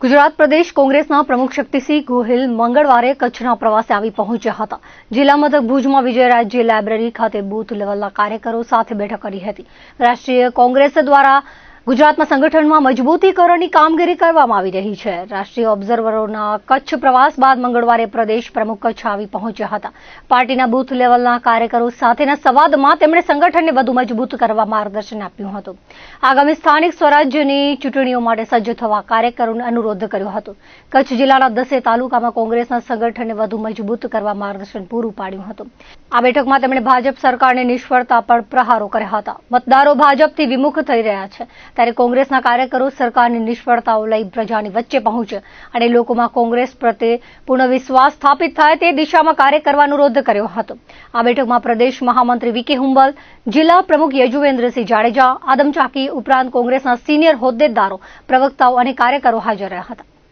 ગુજરાત પ્રદેશ કોંગ્રેસના પ્રમુખ શક્તિસિંહ ગોહિલ મંગળવારે કચ્છના પ્રવાસે આવી પહોંચ્યા હતા. જિલ્લા મથક ભુજમાં વિજય રાજ્ય લાયબ્રેરી ખાતે બૂથ લેવલના કાર્યકરો સાથે બેઠક કરી હતી. રાષ્ટ્રીય કોંગ્રેસ દ્વારા ગુજરાતમાં સંગઠનમાં મજબૂતીકરણની કામગીરી કરવામાં આવી રહી છે. રાષ્ટ્રીય ઓબ્ઝર્વરોના કચ્છ પ્રવાસ બાદ મંગળવારે પ્રદેશ પ્રમુખ કચ્છ આવી પહોંચ્યા હતા. પાર્ટીના બૂથ લેવલના કાર્યકરો સાથેના સંવાદમાં તેમણે સંગઠનને વધુ મજબૂત કરવા માર્ગદર્શન આપ્યું હતું. આગામી સ્થાનિક સ્વરાજ્યની ચૂંટણીઓ માટે સજ્જ થવા કાર્યકરોને અનુરોધ કર્યો હતો. કચ્છ જિલ્લાના 10 તાલુકામાં કોંગ્રેસના સંગઠનને વધુ મજબૂત કરવા માર્ગદર્શન પૂરું પાડ્યું હતું. આ બેઠકમાં તેમણે ભાજપ સરકારની નિષ્ફળતા પર પ્રહારો કર્યા હતા. મતદારો ભાજપથી વિમુખ થઈ રહ્યા છે, ત્યારે કોંગ્રેસના કાર્યકરો સરકારની નિષ્ફળતાઓ લઈ પ્રજાની વચ્ચે પહોંચે અને લોકોમાં કોંગ્રેસ પ્રત્યે પૂર્ણ વિશ્વાસ સ્થાપિત થાય તે દિશામાં કાર્ય કરવા અનુરોધ કર્યો હતો. આ બેઠકમાં પ્રદેશ મહામંત્રી વી.કે. હુંબલ, જિલ્લા પ્રમુખ યજુવેન્દ્રસિંહ જાડેજા, આદમ ચાકી ઉપરાંત કોંગ્રેસના સિનિયર હોદ્દેદારો, પ્રવક્તાઓ અને કાર્યકરો હાજર રહ્યા હતા.